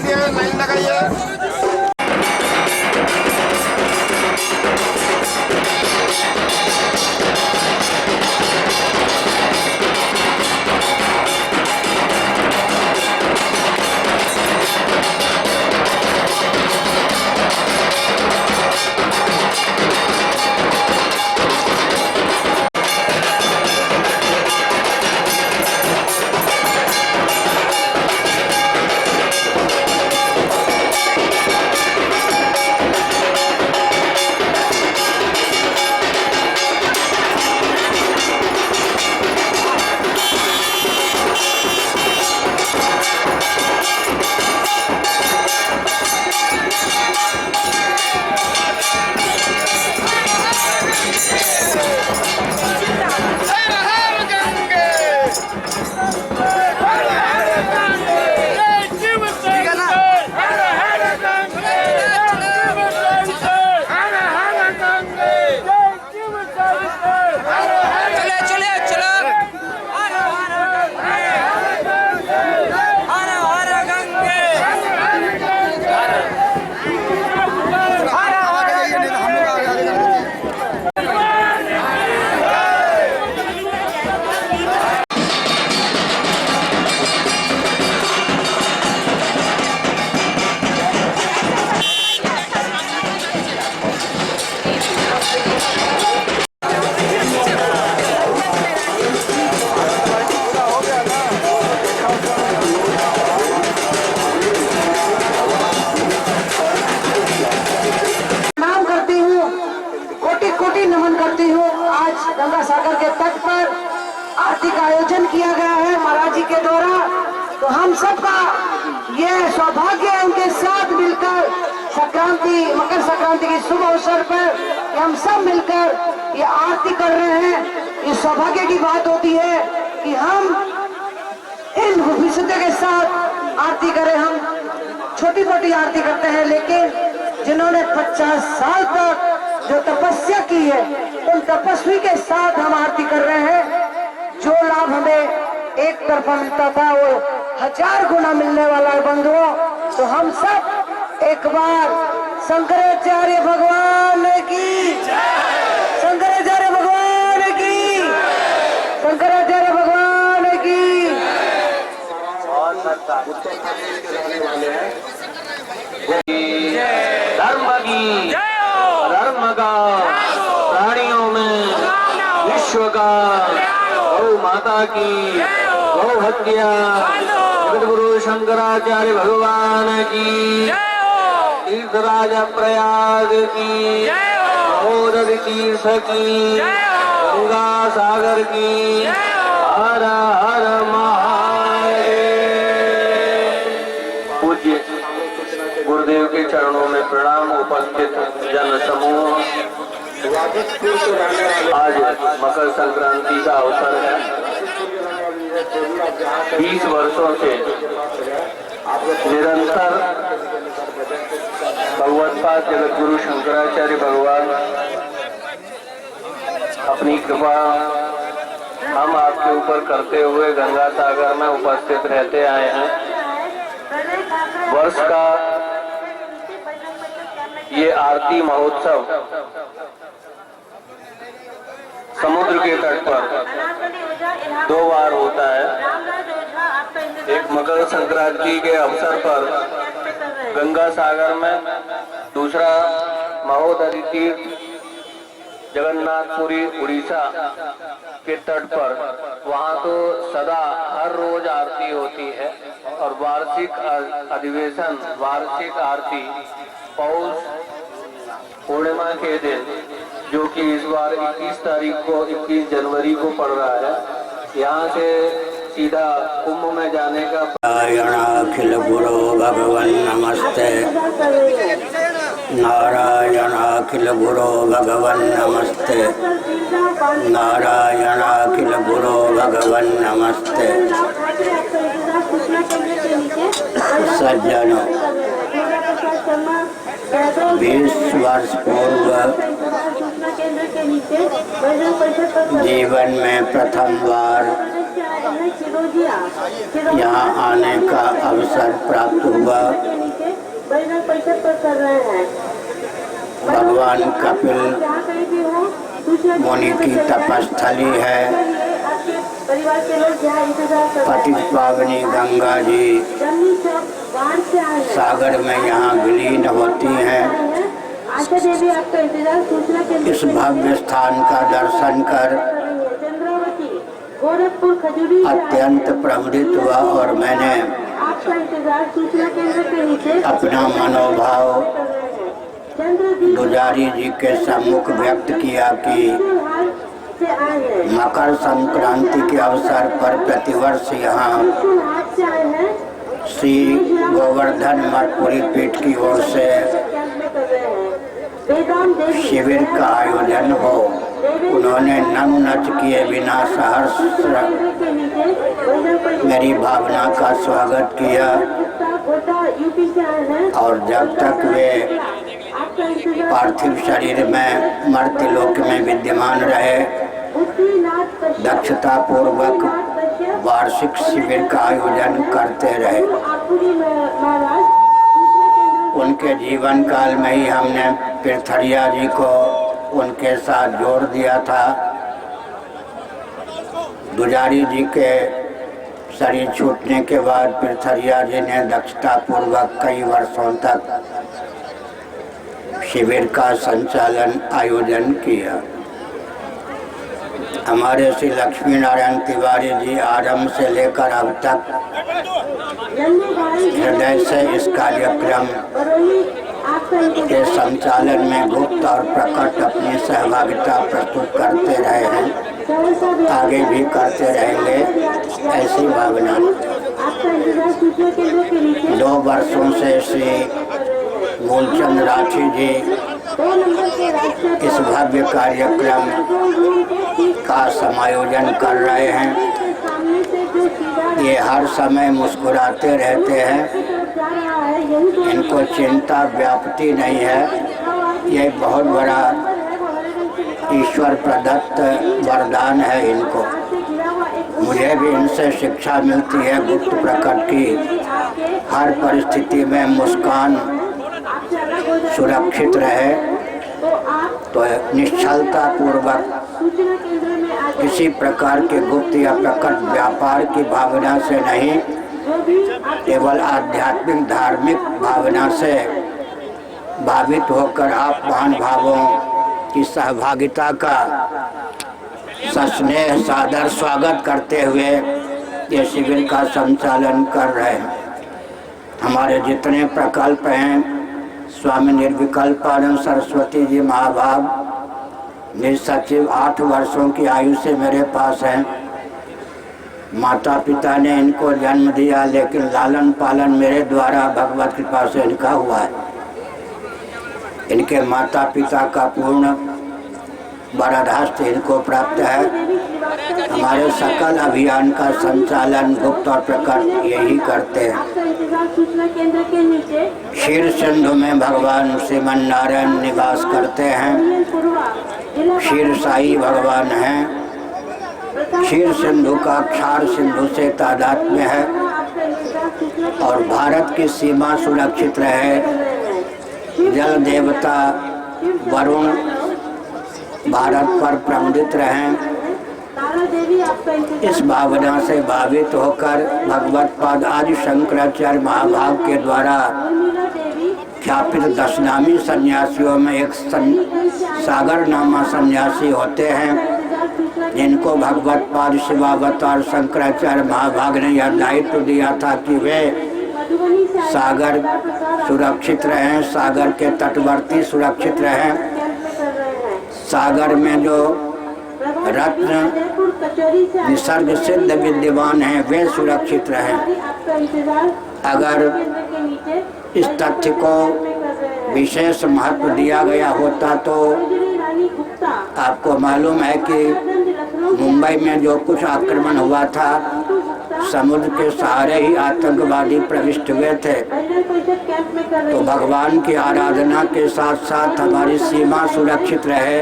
जल्दी लाइन लगाइए। गंगा सागर के तट पर आरती का आयोजन किया गया है महाराज जी के द्वारा। तो हम सबका ये सौभाग्य है उनके साथ मिलकर संक्रांति, मकर संक्रांति के शुभ अवसर पर हम सब मिलकर ये आरती कर रहे हैं। ये सौभाग्य की बात होती है कि हम इन विशुद्ध के साथ आरती करें। हम छोटी मोटी आरती करते हैं, लेकिन जिन्होंने 50 साल तक जो तपस्या की है उन तपस्वी के साथ हम आरती कर रहे हैं। जो लाभ हमें एक तरफा मिलता था वो 1000 गुना मिलने वाला है बंधुओं। तो हम सब एक बार शंकराचार्य भगवान की, शंकराचार्य भगवान की, शंकराचार्य भगवान की। धर्म की, धर्म का, प्राणियों में विश्व का, गौ माता की, गौ हत्या, गुरु शंकराचार्य भगवान की, तीर्थराज प्रयाग की, महोदधि तीर्थ की, गंगा सागर की। हर हर महादेव। पूज्य गुरुदेव के चरणों में प्रणाम। उपस्थित जन समूह, आज मकर संक्रांति का अवसर है। 20 वर्षों से निरंतर भगवत्पाद जगत गुरु शंकराचार्य भगवान अपनी कृपा हम आपके ऊपर करते हुए गंगा सागर में उपस्थित रहते आए हैं। वर्ष का ये आरती महोत्सव समुद्र के तट पर 2 बार होता है। एक मकर संक्रांति के अवसर पर गंगा सागर में, दूसरा महोदधि तीर्थ जगन्नाथपुरी उड़ीसा के तट पर। वहाँ तो सदा हर रोज आरती होती है और वार्षिक अधिवेशन, वार्षिक आरती पौष पूर्णिमा के दिन, जो कि इस बार 21 तारीख को, 21 जनवरी को पड़ रहा है। यहाँ से सीधा कुंभ में जाने का। नारायणाखिल गुरो भगवन नमस्ते, नारायणाखिल गुरो भगवन नमस्ते, नारायणाखिल गुरो भगवन नमस्ते। सज्जनों, 20 वर्ष पूर्व जीवन में प्रथम बार से आए हैं चिरोजिया यहाँ आने का अवसर प्राप्त हुआ। के नीचे बैनर परिषद पर कर रहे हैं। भगवान कपिल जहाँ कहीं भी हो दूसरे मुनि की तपस्थली है। आपके परिवार के लोग यहाँ इंतजार कर रहे पतित हैं। पावनी गंगा जी जमनी चौक बाढ़ से आए हैं। सागर में यहाँ विलीन होती हैं। आशा देवी आपका इंतजार सूचना के इस भव्य स्थान का दर्शन कर चंद्रावती गोरखपुर खजूरी से आए हैं। अत्यंत प्रमुदित हुआ और मैंने आपका इंतजार सूचना केंद्र के नीचे अपना मनोभाव कर रहे हैं। चंद्रदीप पुजारी जी के सम्मुख व्यक्त किया कि हाल से आए हैं। मकर संक्रांति के अवसर पर प्रतिवर्ष यहाँ हाथ से आए हैं। श्री गोवर्धन मठपुरी पीठ की ओर से कैंप में कर रहे हैं। वेदांत देवी शिविर का आयोजन हो। उन्होंने नम नच किए बिना सहर्ष के नीचे बैनर पर मेरी भावना का स्वागत किया गोटा यूपी से आए हैं। और जब तक वे आपका इंतजार पार्थिव शरीर में मर्त्यलोक में विद्यमान रहे बुद्धिनाथ कश्यप दक्षता पूर्वक कश्यप वार्षिक शिविर का आयोजन करते रहे। आपुरी महाराज सूचना केंद्र उनके जीवन काल में ही हमने पृथरिया जी को उनके साथ जोड़ दिया था। दुजारी जी के शरीर छूटने के बाद पृथरिया जी ने दक्षता पूर्वक कई वर्षों तक शिविर का संचालन आयोजन किया। हमारे श्री लक्ष्मी नारायण तिवारी जी आरंभ से लेकर अब तक हृदय से इस कार्यक्रम के संचालन में गुप्त और प्रकट अपनी सहभागिता प्रस्तुत करते रहे हैं, आगे भी करते रहेंगे, ऐसी भावना। 2 वर्षों से श्री मूलचंद राठी जी इस भव्य कार्यक्रम का समायोजन कर रहे हैं। ये हर समय मुस्कुराते रहते हैं, इनको चिंता व्याप्ति नहीं है। ये बहुत बड़ा ईश्वर प्रदत्त वरदान है इनको। मुझे भी इनसे शिक्षा मिलती है गुप्त प्रकट की। हर परिस्थिति में मुस्कान सुरक्षित रहे तो निश्चलता पूर्वक किसी प्रकार के गुप्त या प्रकट व्यापार की भावना से नहीं, केवल आध्यात्मिक धार्मिक भावना से भावित होकर आप महान भावों की सहभागिता का सस्नेह सादर स्वागत करते हुए ये शिविर का संचालन कर रहे हैं। हमारे जितने प्रकल्प हैं, स्वामी निर्विकल्पानंद सरस्वती जी महाभाग मेरे सचिव 8 वर्षों की आयु से मेरे पास हैं। माता पिता ने इनको जन्म दिया, लेकिन लालन पालन मेरे द्वारा भगवत कृपा से इनका हुआ है। इनके माता पिता का पूर्ण बरादास्त इनको प्राप्त है। हमारे सकल अभियान का संचालन गुप्त और प्रकट यही करते हैं। क्षीर सिंधु में भगवान श्रीमन नारायण निवास करते हैं। क्षीर साई भगवान हैं। क्षीर सिंधु का क्षार सिंधु से तादात्म्य है और भारत की सीमा सुरक्षित रहे। जल देवता वरुण भारत पर प्रमुदित रहें, इस भावना से भावित होकर भगवत पाद आदि शंकराचार्य महाभाग के द्वारा ख्यापित 10 नामी सन्यासियों में एक सागर नामा सन्यासी होते हैं, जिनको भगवत पाद शिवावतार शंकराचार्य महाभाग ने यह दायित्व दिया था कि वे सागर सुरक्षित रहें, सागर के तटवर्ती सुरक्षित रहें। सागर में जो रत्न निसर्ग सिद्ध विद्यमान हैं वे सुरक्षित रहें। अगर इस तथ्य को विशेष महत्व दिया गया होता तो आपको मालूम है कि मुंबई में जो कुछ आक्रमण हुआ था, समुद्र के सहारे ही आतंकवादी प्रविष्ट हुए थे। तो भगवान की आराधना के साथ साथ हमारी सीमा सुरक्षित रहे,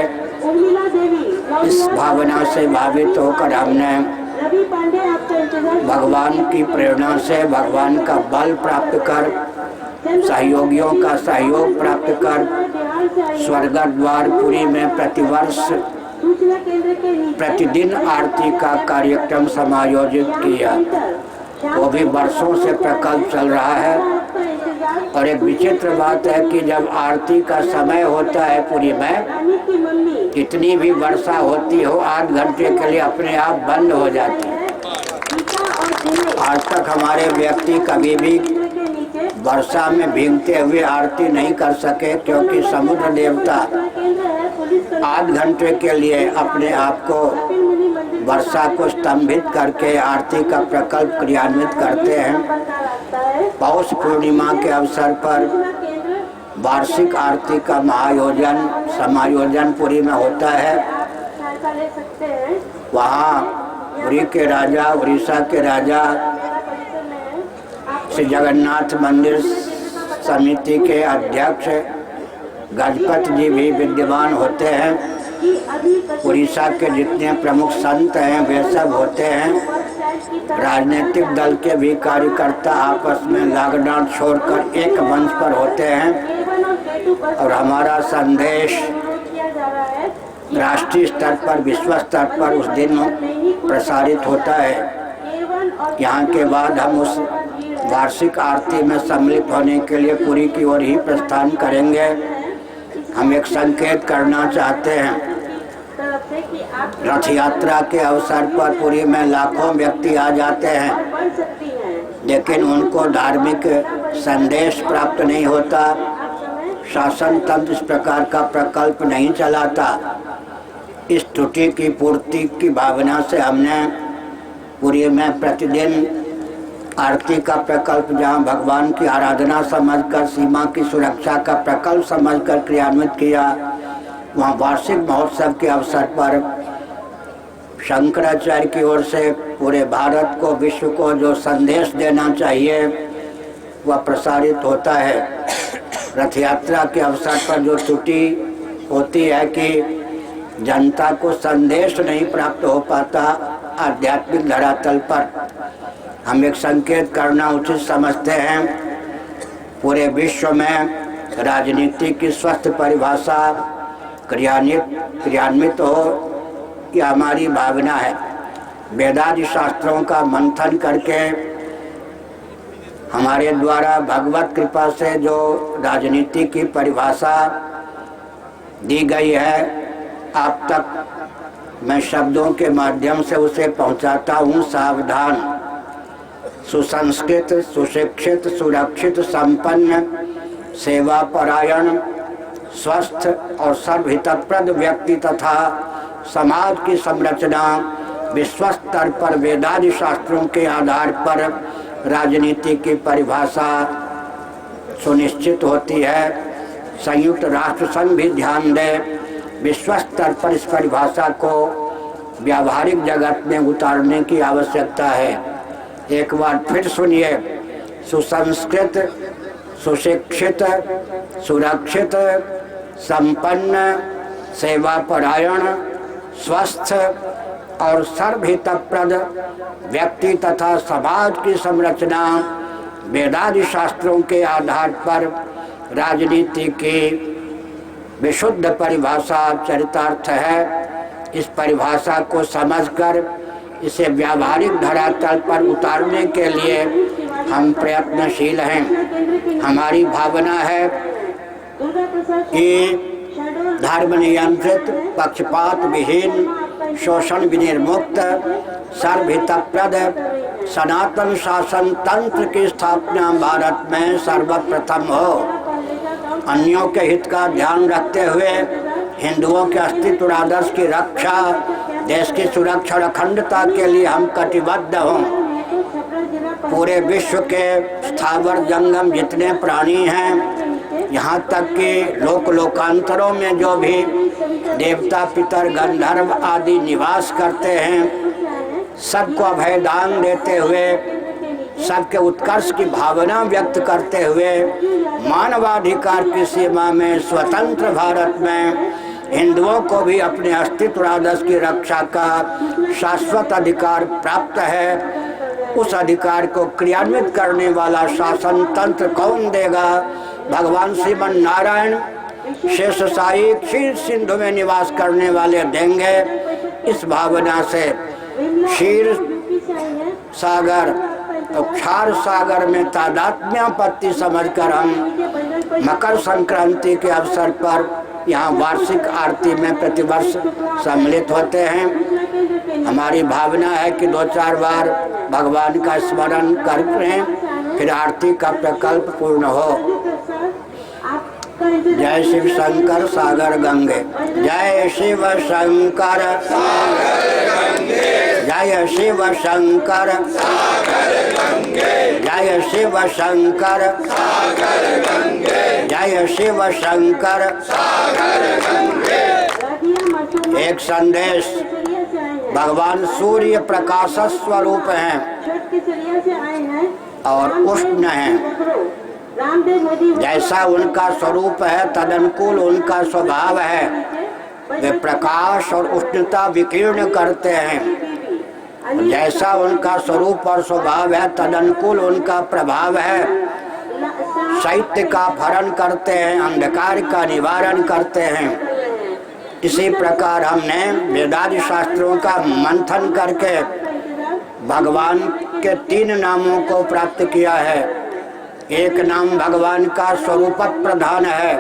इस भावना से भावित होकर हमने रवि पांडे आपका इंतजार। भगवान की प्रेरणा से भगवान का बल प्राप्त कर, सहयोगियों का सहयोग प्राप्त कर स्वर्ग द्वारपुरी में प्रतिवर्ष सूचना केंद्र के नीचे प्रतिदिन आरती का कार्यक्रम समायोजित किया। वो भी वर्षों से प्रकल्प चल रहा है। आपका इंतजार। और एक विचित्र बात है कि जब आरती का समय होता है पुरी में, रानी की मम्मी कितनी भी वर्षा होती हो, आध घंटे के लिए अपने आप बंद हो जाती है। गीता और दिनेश आज तक हमारे व्यक्ति कभी भी केंद्र के नीचे वर्षा में भीगते हुए आरती नहीं कर सके, क्योंकि समुद्र देवता केंद्र है। पुलिस आध घंटे के लिए अपने आप को मुनि मंदिर वर्षा को स्तंभित करके आरती का प्रकल्प क्रियान्वित करते हैं। का रास्ता है। पौष पूर्णिमा के अवसर पर सूचना केंद्र वार्षिक आरती का महायोजन समायोजन पुरी में होता है। आप सहायता ले सकते हैं। वहाँ पुरी के राजा, उड़ीसा के राजा, मेरा परिसर में है। आप श्री जगन्नाथ मंदिर समिति के अध्यक्ष गजपति जी भी विद्यमान होते हैं। की अभी उड़ीसा के जितने प्रमुख संत हैं वे सब होते हैं। की तरह राजनीतिक दल के भी कार्यकर्ता आपस में लागडांट छोड़कर एक मंच पर होते हैं। A1 और K2 पर और हमारा संदेश अनुरोध किया जा रहा है। राष्ट्रीय स्तर पर, विश्व स्तर पर उस दिन प्रसारित होता है। A1 और यहाँ के बाद हम उस वार्षिक आरती में सम्मिलित होने के लिए पुरी की ओर ही प्रस्थान करेंगे। हम एक संकेत करना चाहते हैं। तरफ से कि आप रथ यात्रा के अवसर पर पुरी में लाखों व्यक्ति आ जाते हैं, बढ़ सकती हैं। लेकिन उनको धार्मिक संदेश प्राप्त नहीं होता। आप समय शासन तंत्र इस प्रकार का प्रकल्प नहीं चलाता। इस त्रुटि की पूर्ति की भावना से हमने पुरी में प्रतिदिन आरती का प्रकल्प, जहां भगवान की आराधना समझकर, सीमा की सुरक्षा का प्रकल्प समझकर क्रियान्वित किया, वहां वार्षिक महोत्सव के अवसर पर शंकराचार्य की ओर से पूरे भारत को, विश्व को जो संदेश देना चाहिए वह प्रसारित होता है। रथ यात्रा के अवसर पर जो त्रुटि होती है कि जनता को संदेश नहीं प्राप्त हो पाता आध्यात्मिक धरातल पर, हम एक संकेत करना उचित समझते हैं। पूरे विश्व में राजनीति की स्वस्थ परिभाषा क्रियान्वित हो, कि हमारी भावना है। वेदादि शास्त्रों का मंथन करके हमारे द्वारा भगवत कृपा से जो राजनीति की परिभाषा दी गई है, आप तक मैं शब्दों के माध्यम से उसे पहुंचाता हूं। सावधान, सुसंस्कृत, सुशिक्षित, सुरक्षित, संपन्न, सेवा परायण, स्वस्थ और सर्वहितप्रद व्यक्ति तथा समाज की संरचना विश्व स्तर पर वेदादि शास्त्रों के आधार पर राजनीति की परिभाषा सुनिश्चित होती है। संयुक्त राष्ट्र संघ भी ध्यान दे, विश्व स्तर पर इस परिभाषा को व्यावहारिक जगत में उतारने की आवश्यकता है। एक बार फिर सुनिए, सुसंस्कृत, सुशिक्षित, सुरक्षित, संपन्न, सेवा परायण, स्वस्थ और सर्वहितप्रद व्यक्ति तथा समाज की संरचना वेदादि शास्त्रों के आधार पर राजनीति की विशुद्ध परिभाषा चरितार्थ है। इस परिभाषा को समझकर इसे व्यावहारिक धरातल पर उतारने के लिए हम प्रयत्नशील हैं। हमारी भावना है कि धर्म नियंत्रित, पक्षपात विहीन, शोषण विनिर्मुक्त, सर्वहितप्रद सनातन शासन तंत्र की स्थापना भारत में सर्वप्रथम हो। अन्यों के हित का ध्यान रखते हुए हिंदुओं के अस्तित्व और आदर्श की रक्षा, देश की सुरक्षा और अखंडता के लिए हम कटिबद्ध हों। पूरे विश्व के स्थावर जंगम जितने प्राणी हैं, यहाँ तक कि लोकांतरों में जो भी देवता, पितर, गंधर्व आदि निवास करते हैं, सबको अभयदान देते हुए, सबके उत्कर्ष की भावना व्यक्त करते हुए, मानवाधिकार की सीमा में स्वतंत्र भारत में हिंदुओं को भी अपने अस्तित्व आदर्श की रक्षा का शाश्वत अधिकार प्राप्त है। उस अधिकार को क्रियान्वित करने वाला शासन तंत्र कौन देगा? भगवान श्रीमन नारायण शेष साई क्षीर सिंधु में निवास करने वाले देंगे। इस भावना से क्षीर सागर तो क्षार सागर में तादात्म्यापत्ति समझकर हम मकर संक्रांति के अवसर पर यहाँ वार्षिक आरती में प्रतिवर्ष सम्मिलित होते हैं। हमारी भावना है कि 2-4 बार भगवान का स्मरण करते हैं, फिर आरती का प्रकल्प पूर्ण हो। जय शिव शंकर सागर गंगे, जय शिव शंकर जय शिव शंकर जय शिव शंकर जय शिव शंकर। एक संदेश, भगवान सूर्य प्रकाश स्वरूप हैं और उष्ण हैं। जैसा उनका स्वरूप है तदनुकूल उनका स्वभाव है। वे प्रकाश और उष्णता विकीर्ण करते हैं। जैसा उनका स्वरूप और स्वभाव है तदनुकूल उनका प्रभाव है। शैत्य का हरण करते हैं, अंधकार का निवारण करते हैं। इसी प्रकार हमने वेदादि शास्त्रों का मंथन करके भगवान के 3 नामों को प्राप्त किया है। एक नाम भगवान का स्वरूप प्रधान है,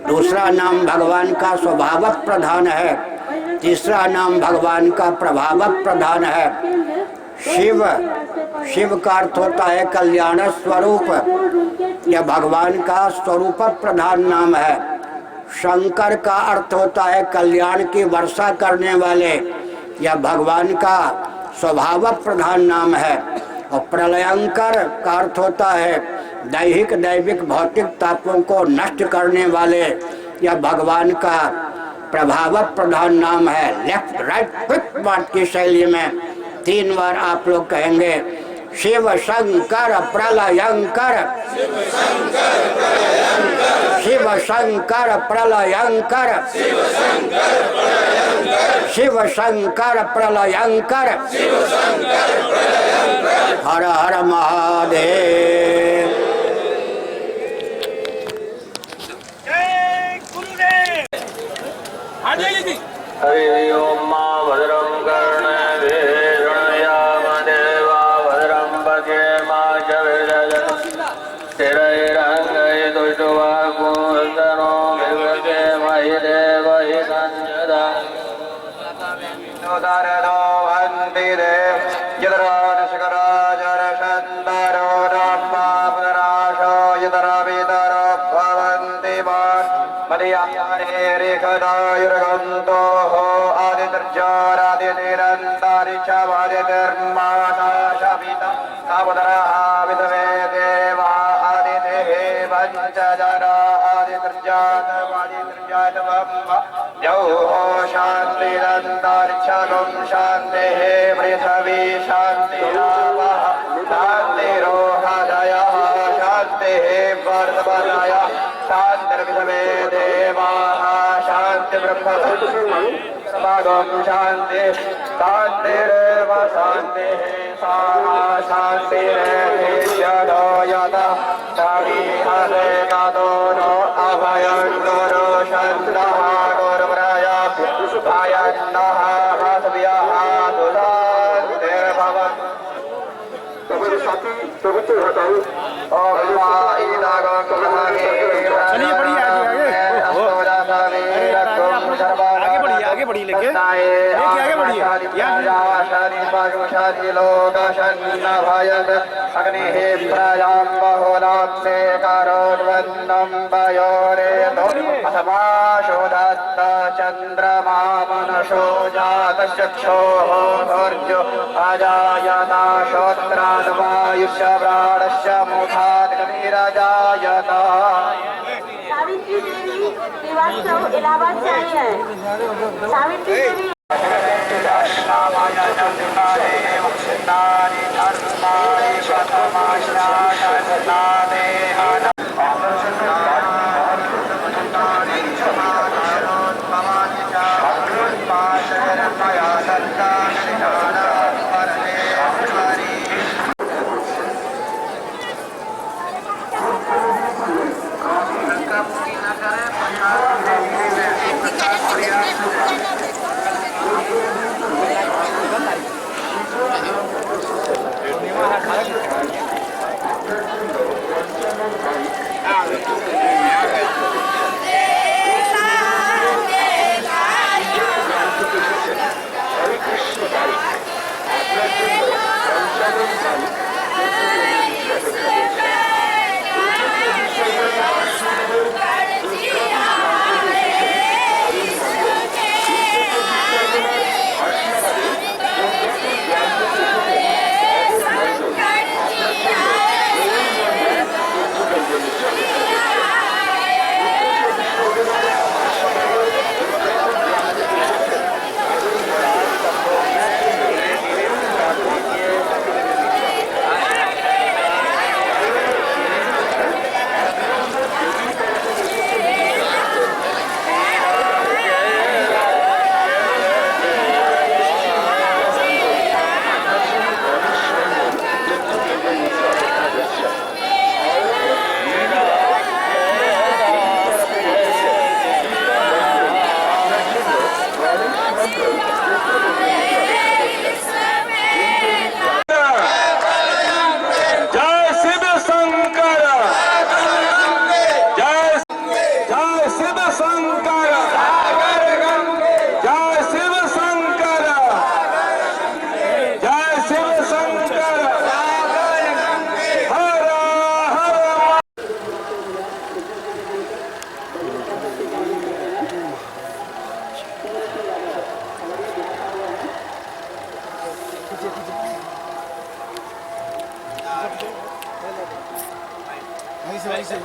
दूसरा नाम भगवान का स्वभाव प्रधान है, तीसरा नाम भगवान का प्रभाव प्रधान है। शिव, शिव का अर्थ होता है कल्याण स्वरूप, यह भगवान का स्वरूप प्रधान नाम है। शंकर का अर्थ होता है कल्याण की वर्षा करने वाले, यह भगवान का स्वभाव प्रधान नाम है। और प्रलयंकर का अर्थ होता है दैहिक दैविक भौतिक तापों को नष्ट करने वाले, यह भगवान का प्रभाव प्रधान नाम है। लेफ्ट राइट क्विक मार्च की शैली में 3 बार आप लोग कहेंगे शिव शंकर प्रलयंकर, शिव शंकर प्रलयंकर, शिव शंकर प्रलयंकर। हर हर महादेव। हरि ओम मा भद्रं कर्णेभिर्शृणुयाम देवा भद्रं पश्येमाक्षभिर्यजत्राः स्थिरैरङ्गैस्तुष्टुवागुंसनो विवृतेमहि देवहितं जदारदो भन्ति देव यदराजशकराजरशन्दरो राम्मा पुनराशो यदरावितरो भवन्ति मदयारेखदायुर्गन्तो आदित्यर्जोरादितिरन्तरिक्षमादितिर्माशाशपिता तावदरः विदवे देवा आदितेः पञ्चजरा आदित्यर्जातमादित्यर्जातवम्ब यौः शान्तिरन्तरिक्षगं शान्तिः पृथिवी शान्तिरावः शान्तिरोहदयः शान्तिः वर्धवदयः शान्तिर्विधवे देवाः शान्तिब्रह्मसमागम शान्ति शान्तिरेव शान्तिः सा शान्तिरेधिष्यतो यतः शरीहरे गतो नो अभयं गुरु शन्दः गुरुप्रयाभ्य भयन्दः हसव्यः सुशान्तिर्भवत्। आगे बढ़िए लेके आगे बढ़िए अग्निः प्रजां बहुलाप्से करोद्वन्नं वयोरेदो असमाशोदत्त चन्द्रमा मनसो जातश्चक्षोः धैर्यो अजायता श्रोत्रान्वायुष्य प्राणश्च मुखात् गतिरजायता। सावित्री देवी श्रीवास्तव इलाहाबाद से आई है। सावित्री देवी वहीं से